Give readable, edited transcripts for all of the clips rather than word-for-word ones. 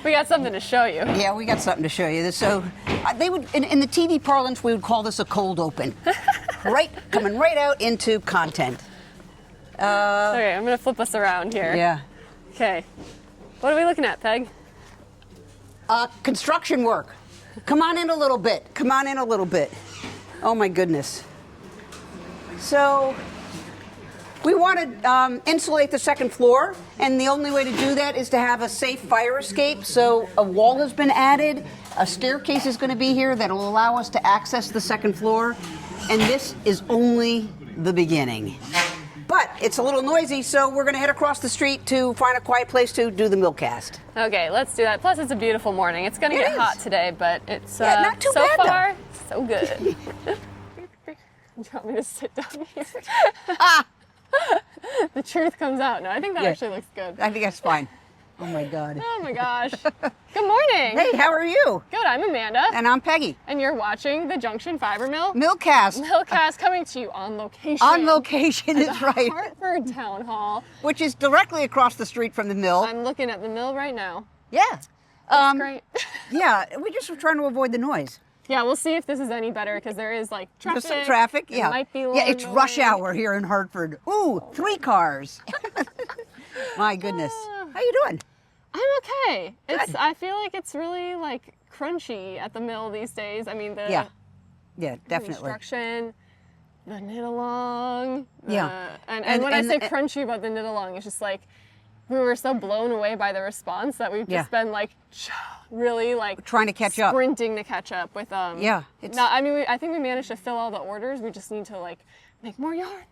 We got something to show you. Yeah, we got something to show you. So they would, in the TV parlance, we would call this a cold open. Coming right out into content. Okay, I'm gonna flip us around here. Yeah. Okay. What are we looking at, Peg? Construction work. Come on in a little bit. Come on in a little bit. Oh my goodness. So we want to insulate the second floor, and the only way to do that is to have a safe fire escape. So a wall has been added. A staircase is going to be here that will allow us to access the second floor, and this is only the beginning. But it's a little noisy, so we're going to head across the street to find a quiet place to do the Millcast. Okay, let's do that. Plus, it's a beautiful morning. It's going to get hot today, but it's not too so bad, far so good. Do you want me to sit down here? The truth comes out. No, I think that actually looks good. I think that's fine. Oh my God. Oh my gosh. Good morning. Hey, how are you? Good, I'm Amanda. And I'm Peggy. And you're watching the Junction Fiber Mill. Millcast. Millcast coming to you on location. On location is right. Hartford Town Hall. Which is directly across the street from the mill. I'm looking at the mill right now. Yeah. That's great. Yeah, we just were trying to avoid the noise. Yeah, we'll see if this is any better because there is like traffic. There's some traffic, yeah. It might be yeah, it's rush hour here in Hartford. Ooh, 3 cars. My goodness. How you doing? I'm okay. Good. I feel like it's really like crunchy at the mill these days. I mean the Yeah, definitely. construction, the knit along. Yeah. And when I say crunchy about the knit along, it's just like we were so blown away by the response that we've just been like really like trying to catch up, sprinting to catch up with Yeah. I think we managed to fill all the orders. We just need to like make more yarn.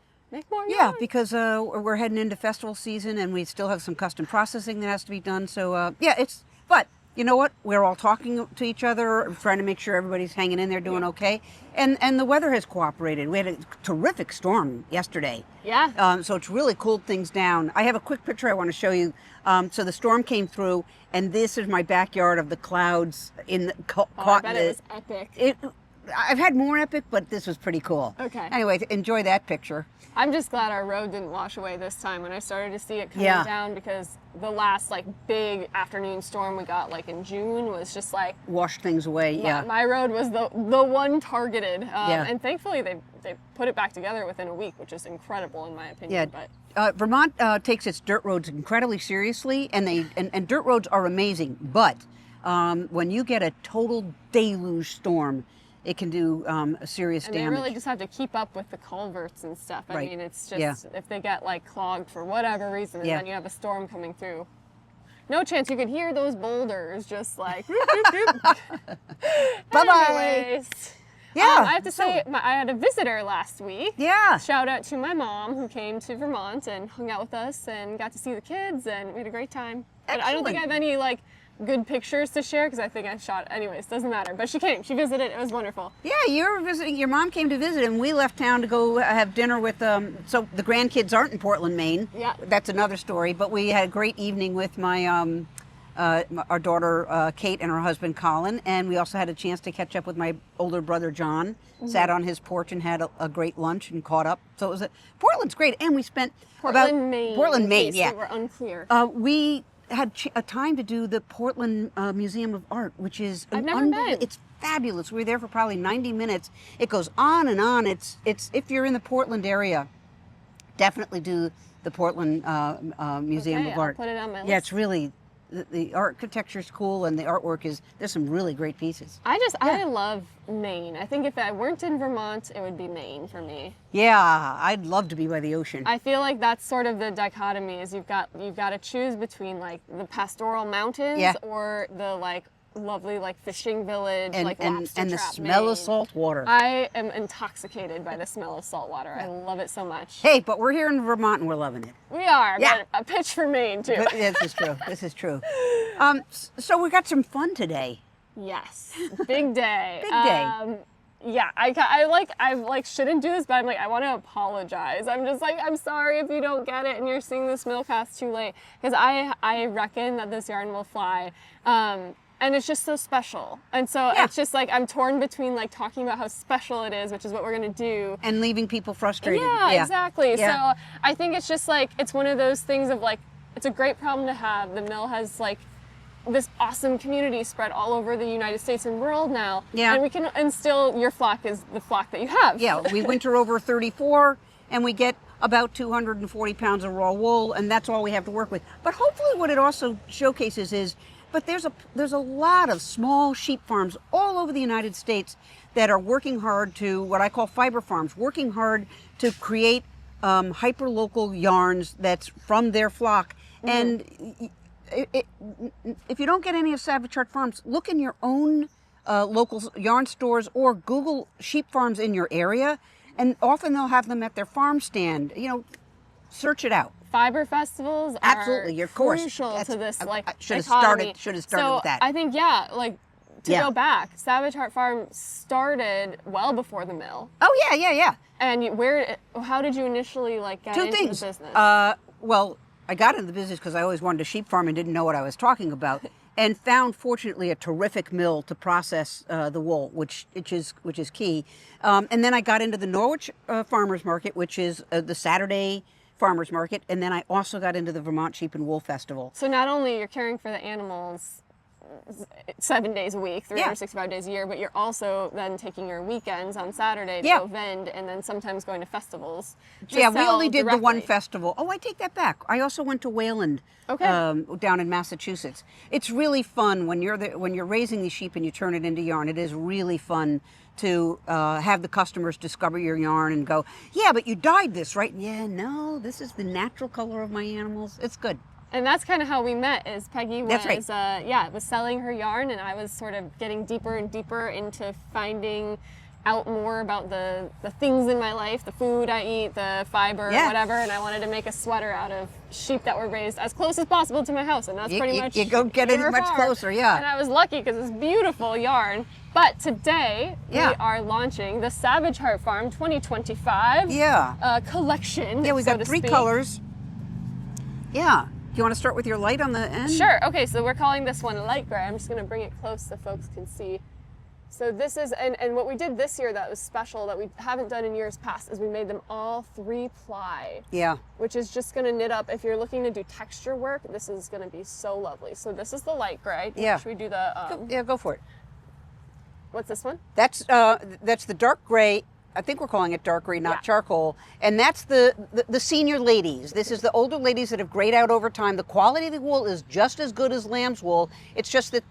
Yeah, because we're heading into festival season and we still have some custom processing that has to be done. So but you know what? We're all talking to each other, trying to make sure everybody's hanging in there, doing okay. And the weather has cooperated. We had a terrific storm yesterday. Yeah. So it's really cooled things down. I have a quick picture I want to show you. So the storm came through, and this is my backyard of the clouds in the I bet it was epic. I've had more epic, but this was pretty cool. Okay. Anyway, enjoy that picture. I'm just glad our road didn't wash away this time when I started to see it coming down, because the last like big afternoon storm we got like in June was just like washed things away. Yeah. My road was the one targeted, and thankfully they put it back together within a week, which is incredible in my opinion. Yeah. But Vermont takes its dirt roads incredibly seriously, and and dirt roads are amazing. But when you get a total deluge storm, it can do serious damage. And they really just have to keep up with the culverts and stuff. I mean, it's just, if they get like clogged for whatever reason, and then you have a storm coming through, no chance you could hear those boulders just like, Bye-bye. Anyways, Yeah. I have to say, I had a visitor last week. Yeah. Shout out to my mom who came to Vermont and hung out with us and got to see the kids, and we had a great time. But I don't think I have any like good pictures to share because I think I shot. Anyways, doesn't matter. But she came. She visited. It was wonderful. Yeah, you were visiting. Your mom came to visit, and we left town to go have dinner with. So the grandkids aren't in Portland, Maine. Yeah. That's another story. But we had a great evening with my our daughter Kate and her husband Colin, and we also had a chance to catch up with my older brother John. Mm-hmm. Sat on his porch and had a great lunch and caught up. So it was Portland's great, and we spent Maine. Portland, Maine. Yeah. We were unclear. We had a time to do the Portland Museum of Art, which is I've never been. It's fabulous. We were there for probably 90 minutes. It goes on and on. It's if you're in the Portland area, definitely do the Portland Museum of Art. I'll put it on my list. Yeah, it's really the architecture's cool, and the artwork there's some really great pieces. I love Maine. I think if I weren't in Vermont, it would be Maine for me. Yeah, I'd love to be by the ocean. I feel like that's sort of the dichotomy, is you've got to choose between like the pastoral mountains or the like lovely like fishing village, and, like and, lobster and the trap smell Maine. of salt water. I am intoxicated by the smell of salt water. I love it so much. Hey, but we're here in Vermont and we're loving it. We are, Yeah. but a pitch for Maine too. This is true. This is true. So we got some fun today. Yes, big day. Big day. Yeah, I shouldn't do this, but I'm like, I want to apologize. I'm just like, I'm sorry if you don't get it and you're seeing this Millcast too late, because I reckon that this yarn will fly. And it's just so special. And so it's just like, I'm torn between like talking about how special it is, which is what we're going to do. And leaving people frustrated. Yeah, exactly. Yeah. So I think it's just like, it's one of those things of like, it's a great problem to have. The mill has like this awesome community spread all over the United States and world now. Yeah. And still your flock is the flock that you have. Yeah, we winter over 34 and we get about 240 pounds of raw wool, and that's all we have to work with. But hopefully what it also showcases is, but there's a lot of small sheep farms all over the United States that are working hard to, what I call fiber farms, working hard to create hyper-local yarns that's from their flock. And if you don't get any of Savage Hart Farms, look in your own local yarn stores or Google sheep farms in your area, and often they'll have them at their farm stand. You know, search it out. Fiber festivals Absolutely, are of course. crucial to this should have economy. started So with that. I think to go back, Savage Hart Farm started well before the mill. Oh yeah. And how did you initially get into the business? Well, I got into the business because I always wanted a sheep farm and didn't know what I was talking about, and found fortunately a terrific mill to process the wool, which is key. And then I got into the Norwich Farmers Market, which is the Saturday farmers market, and then I also got into the Vermont Sheep and Wool Festival. So not only you're caring for the animals 7 days a week, 365 days a year, but you're also then taking your weekends on Saturday to go vend, and then sometimes going to festivals. Yeah, we only did the one festival. Oh, I take that back. I also went to Wayland, down in Massachusetts. It's really fun when you're raising these sheep and you turn it into yarn. It is really fun to have the customers discover your yarn and go, yeah, but you dyed this, right? Yeah, no, this is the natural color of my animals. It's good. And that's kind of how we met, is Peggy was, That's right. Was selling her yarn, and I was sort of getting deeper and deeper into finding out more about the things in my life, the food I eat, the fiber, whatever, and I wanted to make a sweater out of sheep that were raised as close as possible to my house, and that's pretty much you go get it much closer, yeah. And I was lucky because it's beautiful yarn. But today we are launching the Savage Hart Farm 2025 collection. Yeah, we've got 3 colors. Yeah. Do you want to start with your light on the end? Sure. Okay, so we're calling this one light gray. I'm just going to bring it close so folks can see. So this is, and what we did this year that was special that we haven't done in years past is we made them all 3-ply. Yeah. Which is just going to knit up. If you're looking to do texture work, this is going to be so lovely. So this is the light gray. Yeah. Should we do the... go for it. What's this one? That's the dark gray. I think we're calling it dark gray, not charcoal. And that's the senior ladies. This is the older ladies that have grayed out over time. The quality of the wool is just as good as lamb's wool. It's just that,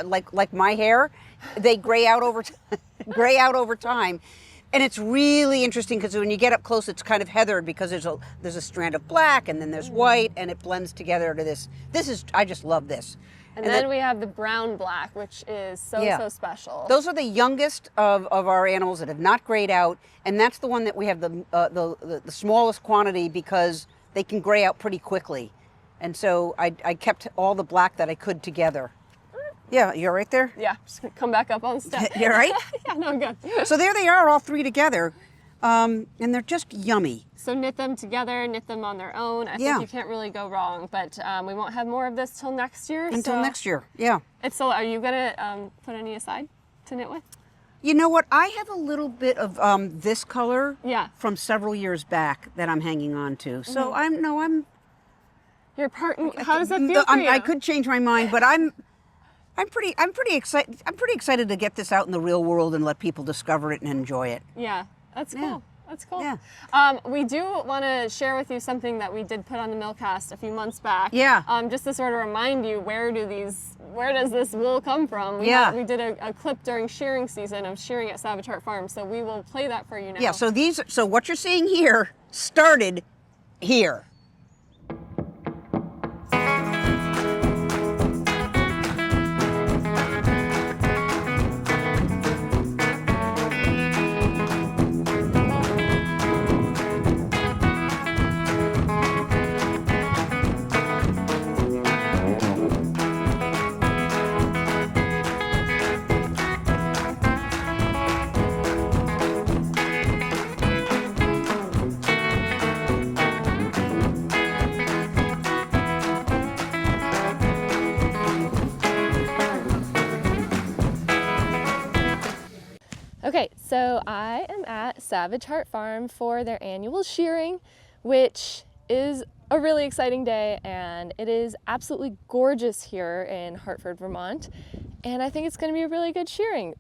like my hair, they gray out over time. And it's really interesting because when you get up close, it's kind of heathered because there's a strand of black and then there's white, and it blends together to this. I just love this. And then we have the brown black, which is so special. Those are the youngest of our animals that have not grayed out, and that's the one that we have the smallest quantity because they can gray out pretty quickly. And so I kept all the black that I could together. Yeah, you're right there? Yeah, just gonna come back up on step. You're right? Yeah, no, I'm good. So there they are, all 3 together, and they're just yummy. So knit them together, knit them on their own. I think you can't really go wrong, but we won't have more of this till next year. Until next year, yeah. Are you gonna put any aside to knit with? You know what? I have a little bit of this color from several years back that I'm hanging on to. So You're how does that feel for you? I could change my mind, but I'm pretty excited. I'm pretty excited to get this out in the real world and let people discover it and enjoy it. Yeah, that's cool. Yeah. That's cool. Yeah. We do want to share with you something that we did put on the Millcast a few months back. Yeah. Just to sort of remind you, where does this wool come from? We did a clip during shearing season of shearing at Savage Hart Farm, so we will play that for you now. Yeah. So what you're seeing here started here. Okay, so I am at Savage Hart Farm for their annual shearing, which is a really exciting day, and it is absolutely gorgeous here in Hartford, Vermont, and I think it's going to be a really good shearing.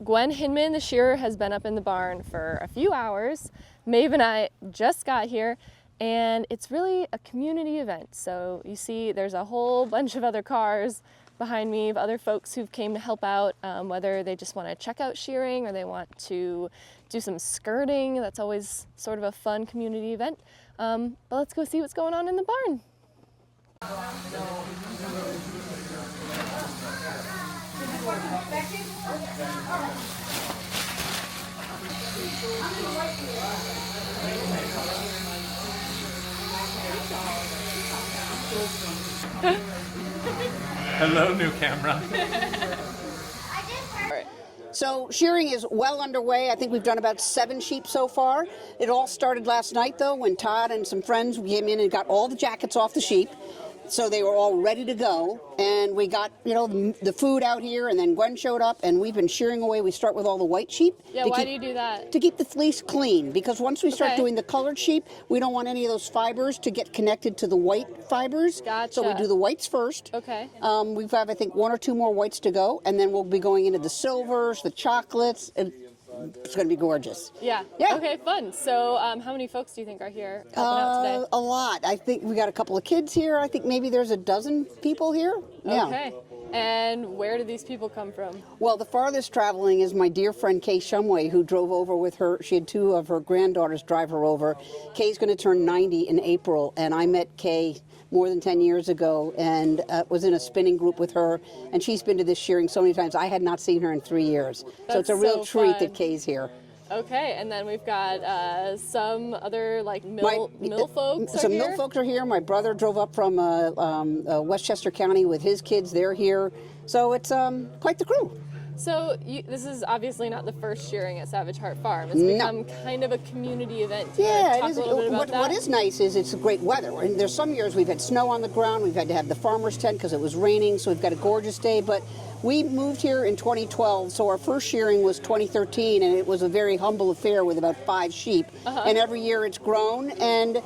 Gwen Hinman, the shearer, has been up in the barn for a few hours. Maeve and I just got here, and it's really a community event. So you see there's a whole bunch of other cars behind me of other folks who've came to help out, whether they just want to check out shearing or they want to do some skirting. That's always sort of a fun community event. But let's go see what's going on in the barn. Hello, new camera. So shearing is well underway. I think we've done about 7 sheep so far. It all started last night, though, when Todd and some friends came in and got all the jackets off the sheep. So they were all ready to go, and we got, the food out here, and then Gwen showed up, and we've been shearing away. We start with all the white sheep. Yeah, why do you do that? To keep the fleece clean, because once we start Okay. doing the colored sheep, we don't want any of those fibers to get connected to the white fibers. Gotcha. So we do the whites first. Okay. We've got, I think, 1 or 2 more whites to go, and then we'll be going into the silvers, the chocolates, and it's going to be gorgeous. Yeah. Yeah. Okay, fun. So how many folks do you think are here helping out today? A lot. I think we got a couple of kids here. I think maybe there's a dozen people here. Yeah. Okay. And where do these people come from? Well, the farthest traveling is my dear friend Kay Shumway, who drove over with her. She had 2 of her granddaughters drive her over. Kay's going to turn 90 in April, and I met Kay more than 10 years ago and was in a spinning group with her, and she's been to this shearing so many times. I had not seen her in 3 years. So it's a real so treat fun. that Kay's here. Okay, and then we've got some other mill folks Some are here? mill folks are here. My brother drove up from Westchester County with his kids. They're here. So it's quite the crew. So this is obviously not the first shearing at Savage Hart Farm. It's become kind of a community event. Yeah, Talk it is. a little bit about that? What is nice is it's great weather. And there's some years we've had snow on the ground. We've had to have the farmer's tent because it was raining. So we've got a gorgeous day. But we moved here in 2012. So our first shearing was 2013, and it was a very humble affair with about 5 sheep. And every year it's grown, and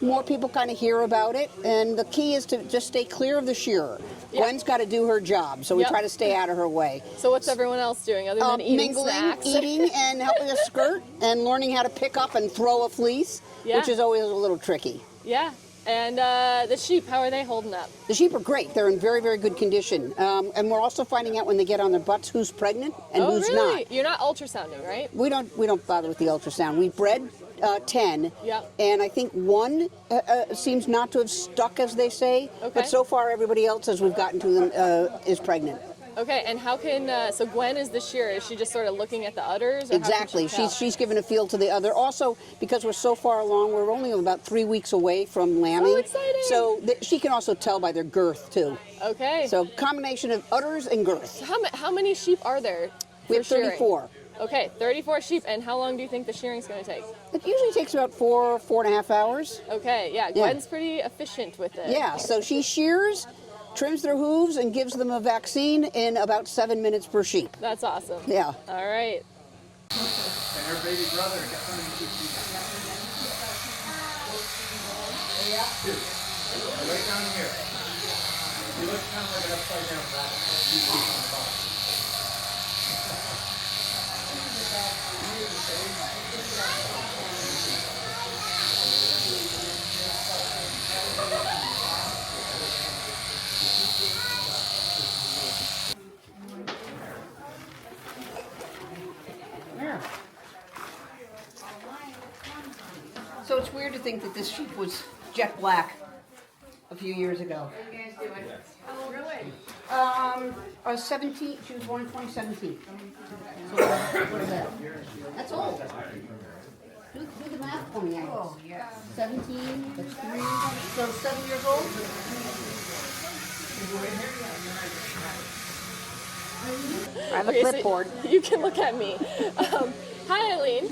more people kind of hear about it. And the key is to just stay clear of the shearer. Gwen's got to do her job, so we try to stay out of her way. So what's everyone else doing other than eating Mingling, snacks? eating, and helping us skirt, and learning how to pick up and throw a fleece, which is always a little tricky. Yeah. And the sheep, how are they holding up? The sheep are great. They're in very, very good condition. And we're also finding out when they get on their butts who's pregnant and who's really? not. You're not ultrasounding, right? We don't bother with the ultrasound. We bred 10, Yep. and I think 1 seems not to have stuck, as they say. Okay. But so far, everybody else, as we've gotten to them, is pregnant. Okay, and how can, so Gwen is the shearer, is she just sort of looking at the udders? Or Exactly. How can she tell? She's given a feel to the other. Also, because we're so far along, we're only about 3 weeks away from lambing. Oh, exciting. So she can also tell by their girth, too. Okay. So combination of udders and girth. How many sheep are there We for have shearing? 34. Okay, 34 sheep, and how long do you think the shearing's going to take? It usually takes about 4.5 hours. Okay, yeah, Gwen's pretty efficient with it. Yeah, so she shears, trims their hooves, and gives them a vaccine in about 7 minutes per sheep. That's awesome. Yeah. All right. And her baby brother got something to keep right down here. You look kind of like an upside down rabbit. You see on the bottom. So it's weird to think that this sheep was jet black a few years ago. Really? 17. She was born in 2017. So what is that? That's old. Do the math for me, Agnes. Oh, yeah. 17, that's 3, so 7 years old? I have a clipboard. So you can look at me. Hi, Eileen.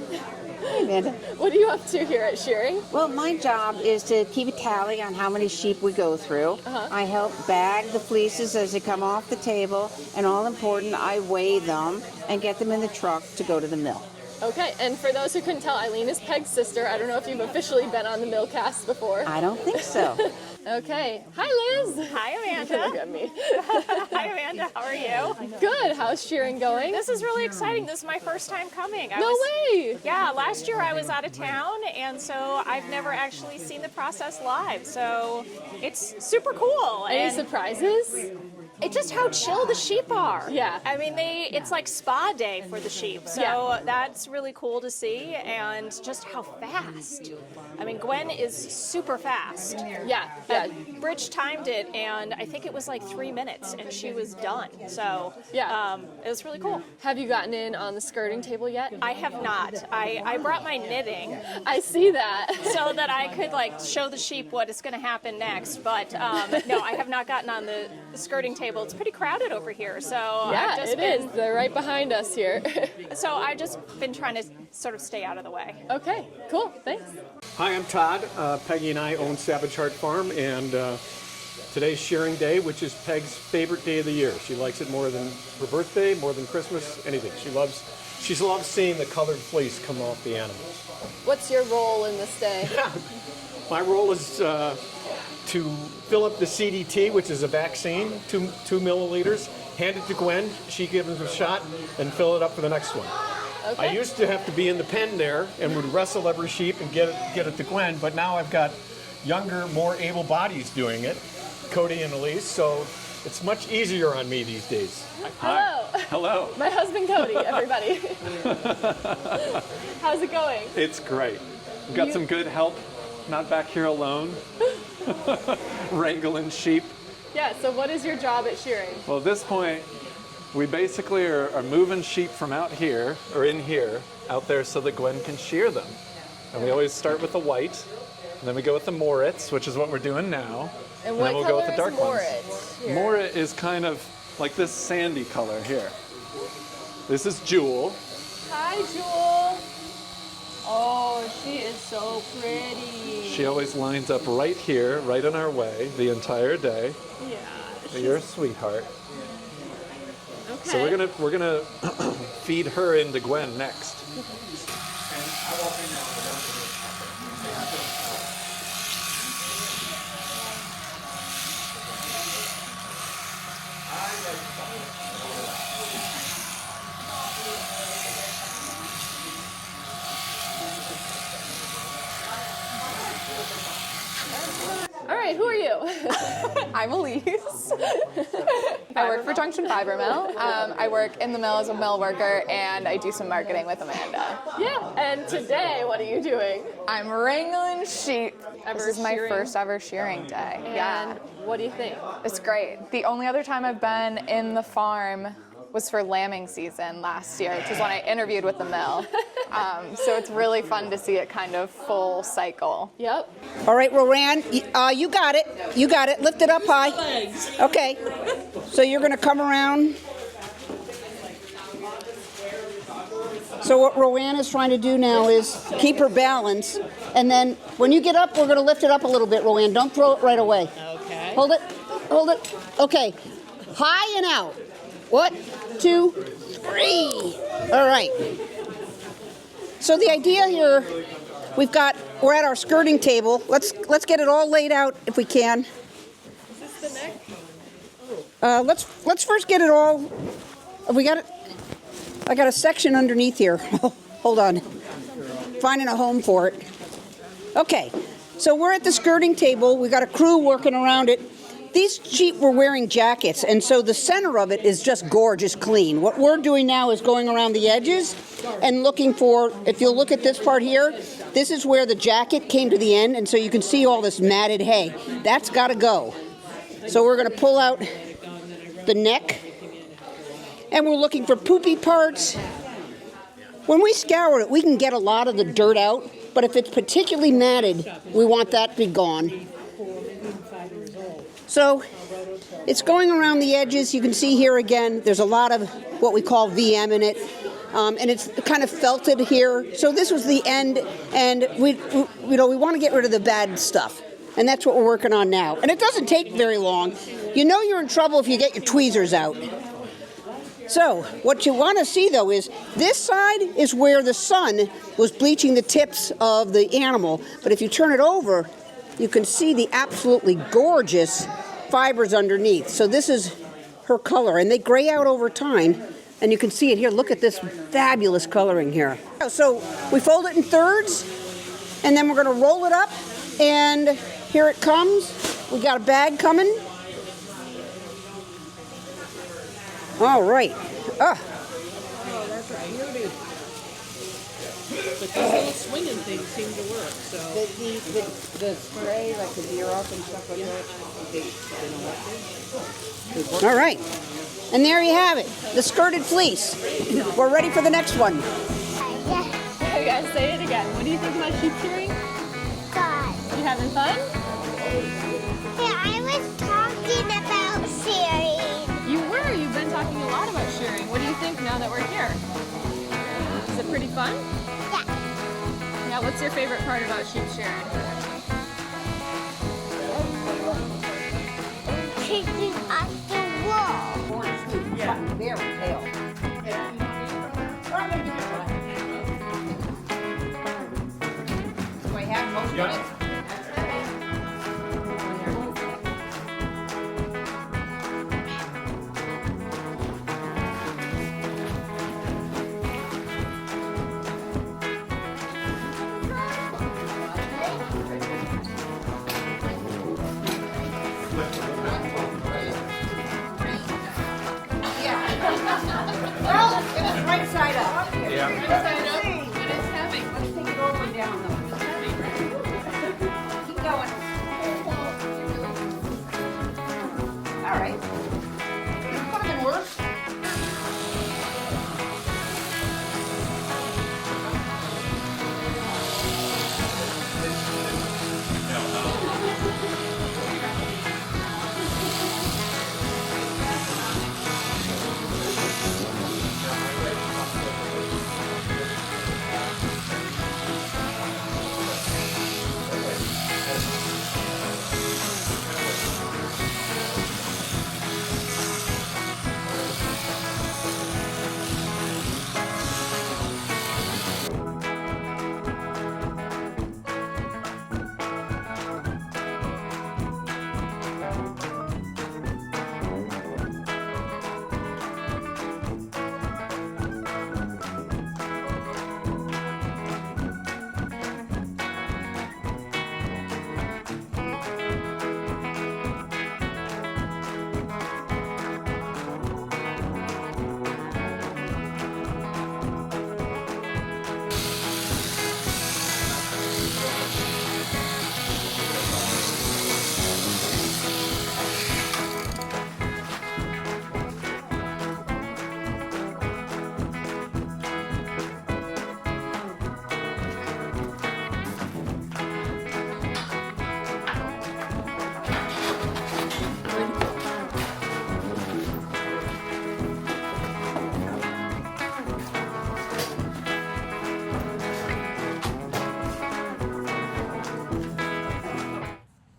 Hey, Amanda. What are you up to here at shearing? Well, my job is to keep a tally on how many sheep we go through. I help bag the fleeces as they come off the table, and all important, I weigh them and get them in the truck to go to the mill. Okay, and for those who couldn't tell, Eileen is Peg's sister. I don't know if you've officially been on the Millcast before. I don't think so. Okay. Hi, Liz. Hi, Amanda. Look at me. Hi, Amanda. How are you? Good. How's shearing going? This is really exciting. This is my first time coming. No way. Yeah, last year I was out of town, and so I've never actually seen the process live. So it's super cool. Any And surprises? it's just how chill the sheep are. Yeah. I mean, it's like spa day for the sheep. So Yeah. that's really cool to see, and just how fast. I mean, Gwen is super fast. Yeah. Yeah. Bridge timed it, and I think it was like 3 minutes, and she was done. So Yeah. it was really cool. Have you gotten in on the skirting table yet? I have not. I brought my knitting I see that. so that I could like show the sheep what is going to happen next. But no, I have not gotten on the skirting table. It's pretty crowded over here, so Yeah, I've just it been. is. They're right behind us here. So I've just been trying to sort of stay out of the way. Okay. Cool. Thanks. Hi, I'm Todd. Peggy and I own Savage Hart Farm, and today's shearing day, which is Peg's favorite day of the year. She likes it more than her birthday, more than Christmas, anything. She loves seeing the colored fleece come off the animals. What's your role in this day? My role is to fill up the CDT, which is a vaccine, 2 milliliters, hand it to Gwen, she gives it a shot, and fill it up for the next one. Okay. I used to have to be in the pen there and would wrestle every sheep and get it to Gwen, but now I've got younger, more able bodies doing it, Cody and Elise, so it's much easier on me these days. Hello. Hello. My husband Cody, everybody. How's it going? It's great. We've got some good help. Not back here alone. Wrangling sheep. Yeah, so what is your job at shearing? Well, at this point, we basically are moving sheep from out here, or in here, out there so that Gwen can shear them. And we always start with the white, and then we go with the Moritz, which is what we're doing now. And then what we'll color go with the dark is Moritz? ones. Here? Moritz is kind of like this sandy color here. This is Jewel. Hi, Jewel. Oh, she is so pretty. She always lines up right here, right in our way, the entire day. Yeah. You're a sweetheart. Okay. So we're gonna feed her into Gwen next. All right, who are you? I'm Elise. I work for Junction Fiber Mill. I work in the mill as a mill worker, and I do some marketing with Amanda. Yeah, and today, what are you doing? I'm wrangling sheep. This is my shearing? first ever shearing day. And what do you think? It's great. The only other time I've been in the farm was for lambing season last year, which is when I interviewed with the mill. So it's really fun to see it kind of full cycle. Yep. All right, Rowan, you got it. You got it. Lift it up high. Okay. So you're going to come around. So what Rowan is trying to do now is keep her balance. And then when you get up, we're going to lift it up a little bit, Rowan. Don't throw it right away. Okay. Hold it. Hold it. Okay. High and out. 1, 2, 3. All right. So the idea here, we're at our skirting table. Let's get it all laid out if we can. Is this the neck? Let's first get it all. We got it. I got a section underneath here. Hold on. Finding a home for it. Okay. So we're at the skirting table. We got a crew working around it. These sheep were wearing jackets, and so the center of it is just gorgeous clean. What we're doing now is going around the edges and looking for, if you'll look at this part here, this is where the jacket came to the end, and so you can see all this matted hay. That's got to go. So we're going to pull out the neck, and we're looking for poopy parts. When we scour it, we can get a lot of the dirt out, but if it's particularly matted, we want that to be gone. So it's going around the edges. You can see here again, there's a lot of what we call VM in it. And it's kind of felted here. So this was the end, and we want to get rid of the bad stuff. And that's what we're working on now. And it doesn't take very long. You know you're in trouble if you get your tweezers out. So what you want to see though is this side is where the sun was bleaching the tips of the animal, but if you turn it over, you can see the absolutely gorgeous fibers underneath. So this is her color, and they gray out over time, and you can see it here. Look at this fabulous coloring here. So we fold it in thirds, and then we're going to roll it up, and here it comes. We got a bag coming. All right. Oh, that's a beauty. But these little swinging things seem to work, so. The spray, like the deer up and stuff like that. All right. And there you have it, the skirted fleece. We're ready for the next one. You guys say it again. What do you think about sheep shearing? Fun. You having fun? Yeah, I was talking about shearing. You were. You've been talking a lot about shearing. What do you think now that we're here? Is it pretty fun? Yeah. Yeah, what's your favorite part about sheep shearing? Kicking off the wall. Very pale. Do I have most of it? Well, it was right side up. Yeah. It is heavy. Let's take it over and down though. It's heavy, right? Keep going. All right. Could have been worse.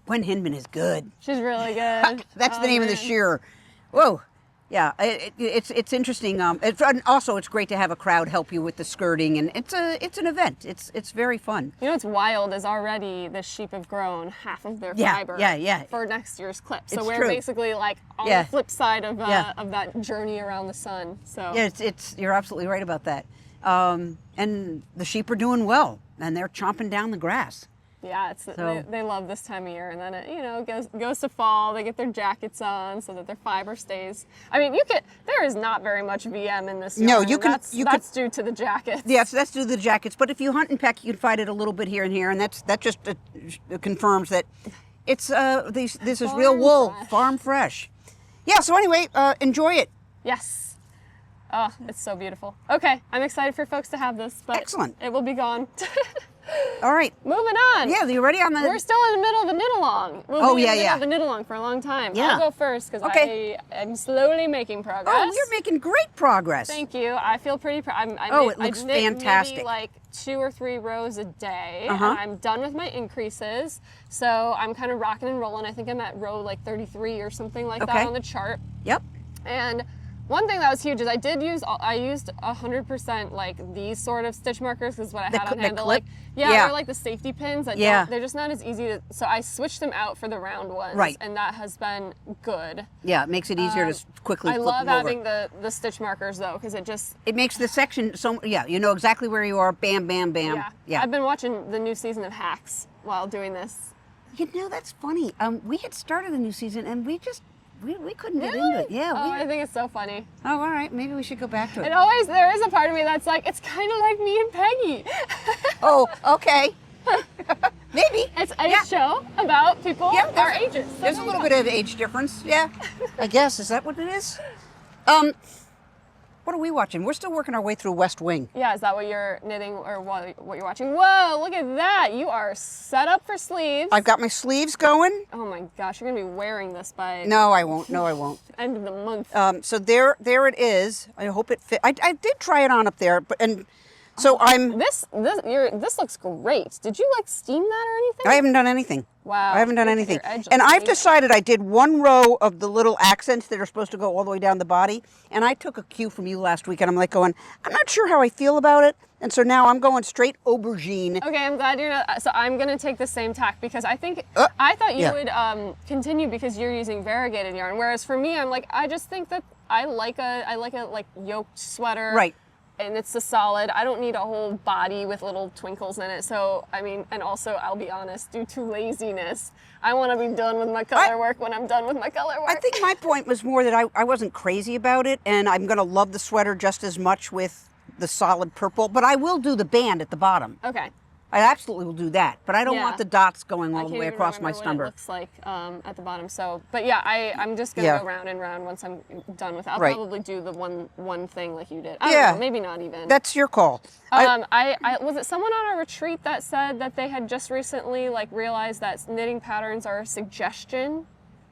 Gwen Hinman is good. She's really good. That's the Oh, name of the man. shearer. Whoa. Yeah, it's interesting. It's great to have a crowd help you with the skirting, and it's an event. It's very fun. You know what's wild is already the sheep have grown half of their Yeah, fiber yeah. for next year's clip. So It's we're true. basically like on Yeah. the flip side of Yeah. of that journey around the sun. So Yeah, you're absolutely right about that. And the sheep are doing well, and they're chomping down the grass. yeah, they love this time of year, and then it goes to fall. They get their jackets on so that their fiber stays. I mean, there is not very much VM in this. No, yarn. you can- That's due to the jackets. Yes, that's due to the jackets. But if you hunt and peck, you can find it a little bit here and here, and that just confirms that it's this is real Farm wool, fresh. farm fresh. Yeah. So anyway, enjoy it. Yes. Oh, it's so beautiful. Okay, I'm excited for folks to have this, but Excellent. it will be gone. All right. Moving on. Yeah, you ready on the? We're still in the middle of a knit-along. We'll Oh, be yeah, in the middle yeah. of a knit-along for a long time. Yeah. I'll go first because Okay. I am slowly making progress. Oh, you're making great progress. Thank you. I feel pretty proud. It looks I knit fantastic. maybe like 2 or 3 rows a day, Uh-huh. and I'm done with my increases. So I'm kind of rocking and rolling. I think I'm at row like 33 or something like Okay. that on the chart. Yep. And One thing that was huge is I used 100% like these sort of stitch markers because what I had on hand, clip? they're like the safety pins that Yeah. they're just not as easy to, so I switched them out for the round ones. Right. And that has been good. Yeah, it makes it easier to quickly I flip love them over. having the stitch markers though because It makes the section so, yeah, you know exactly where you are, bam, bam, bam. yeah. I've been watching the new season of Hacks while doing this. You know, that's funny. We had started a new season and we couldn't get Really? into it. Yeah. Oh, I think it's so funny. Oh, all right. Maybe we should go back to it. There is a part of me that's like, it's kind of like me and Peggy. Oh, okay. Maybe. It's a show about people our ages. So There's a little bit of age difference. Yeah. I guess. Is that what it is? What are we watching? We're still working our way through West Wing. Yeah, is that what you're knitting or what you're watching? Whoa, look at that. You are set up for sleeves. I've got my sleeves going. Oh my gosh, you're going to be wearing this by No, I won't. No, I won't. end of the month. So there it is. I hope it fit. I did try it on up there, but so I'm. This looks great. Did you like steam that or anything? I haven't done anything. Wow. I haven't done Look at anything. your edge And on I've me. decided I did one row of the little accents that are supposed to go all the way down the body. And I took a cue from you last week and I'm like going, I'm not sure how I feel about it. And so now I'm going straight aubergine. Okay, I'm glad you're not. So I'm gonna take the same tack because I think I thought you would continue because you're using variegated yarn. Whereas for me, I'm like I just think that I like a like yoked sweater. Right. And it's a solid. I don't need a whole body with little twinkles in it. So I mean, and also I'll be honest, due to laziness, I want to be done with my color work when I'm done with my color work. I think my point was more that I wasn't crazy about it. And I'm going to love the sweater just as much with the solid purple. But I will do the band at the bottom. Okay. I absolutely will do that, but I don't want the dots going all the way across my What it stumper. looks like at the bottom. So, but yeah, I'm just gonna go round and round once I'm done with it. I'll probably do the one thing like you did. I don't know, maybe not even. That's your call. I was it someone on a retreat that said that they had just recently like realized that knitting patterns are a suggestion.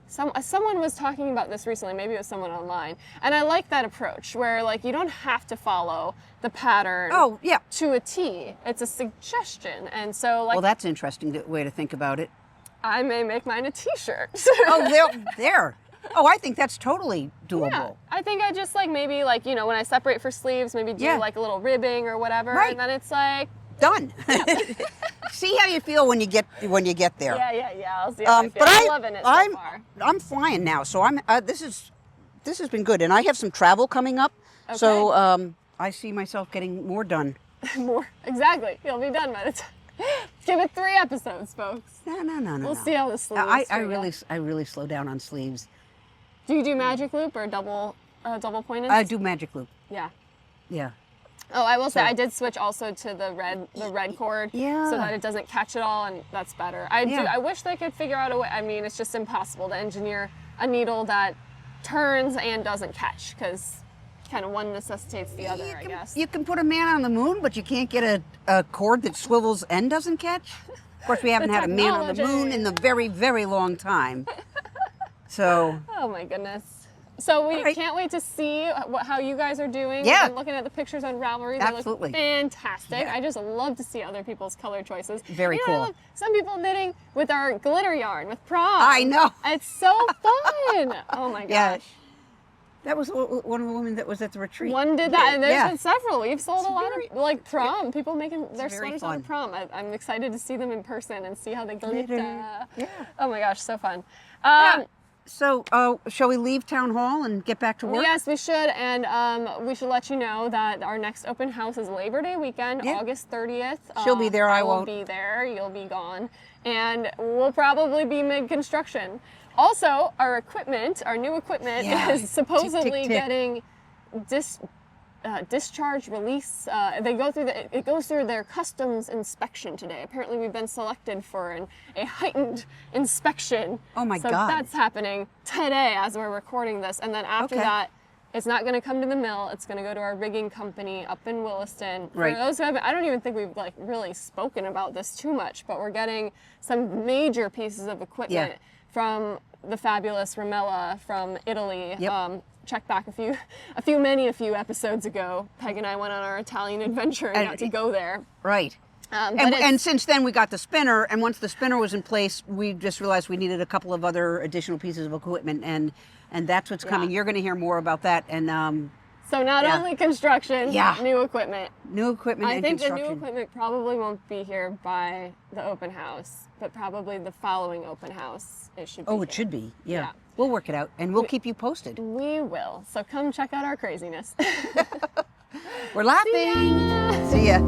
Someone was talking about this recently, maybe it was someone online, and I like that approach where like you don't have to follow the pattern to a T. It's a suggestion, and so like. Well, that's an interesting way to think about it. I may make mine a T-shirt. Oh, there. Oh, I think that's totally doable. Yeah, I think I just like maybe like you know when I separate for sleeves, maybe do like a little ribbing or whatever, and then it's like done. See how you feel when you get there. Yeah. I'll see how I feel. I'm loving it so far. I'm flying now, so I'm. This has been good, and I have some travel coming up, Okay. so I see myself getting more done. More exactly. You'll be done by the time. Give it 3 episodes, folks. No. We'll see how the sleeves. I really slow down on sleeves. Do you do magic loop or double pointed? I do magic loop. Yeah. Yeah. Oh, I will say I did switch also to the red cord so that it doesn't catch it all, and that's better. I wish they could figure out a way. I mean, it's just impossible to engineer a needle that turns and doesn't catch because kind of one necessitates the other, I guess. You can put a man on the moon, but you can't get a cord that swivels and doesn't catch. Of course, we haven't had a man on the moon in a very, very long time. So. Oh my goodness. So we can't wait to see how you guys are doing. Yeah. We've been looking at the pictures on Ravelry. They Absolutely. look fantastic. Yeah. I just love to see other people's color choices. Very I cool. love some people knitting with our glitter yarn, with prom. I know. It's so fun. Oh my gosh. Yeah. That was one of the women that was at the retreat. One did that, and there's Yeah. been several. We've sold a lot of like prom. People making their very sweaters fun. out of prom. I'm excited to see them in person and see how they glitter. Yeah. Oh my gosh, so fun. So, shall we leave town hall and get back to work? Yes, we should, and we should let you know that our next open house is Labor Day weekend, August 30th. She'll be there, I won't. will be there, you'll be gone, and we'll probably be mid-construction. Also, our new equipment is supposedly getting discharge release. It goes through their customs inspection today. Apparently we've been selected for a heightened inspection. Oh my God. So that's happening today as we're recording this. And then after that, it's not going to come to the mill. It's going to go to our rigging company up in Williston. Right. For those who haven't, I don't even think we've like really spoken about this too much, but we're getting some major pieces of equipment from the fabulous Ramella from Italy. Yep. Check back a few episodes ago. Peg and I went on our Italian adventure and got to go there. Right. And since then we got the spinner, and once the spinner was in place, we just realized we needed a couple of other additional pieces of equipment, and that's what's coming. You're going to hear more about that. And so not only construction, new equipment. New equipment I and think construction. the new equipment probably won't be here by the open house, but probably the following open house it should be. Oh, it should be. Yeah. We'll work it out, and we'll keep you posted. We will. So come check out our craziness. We're laughing. See ya.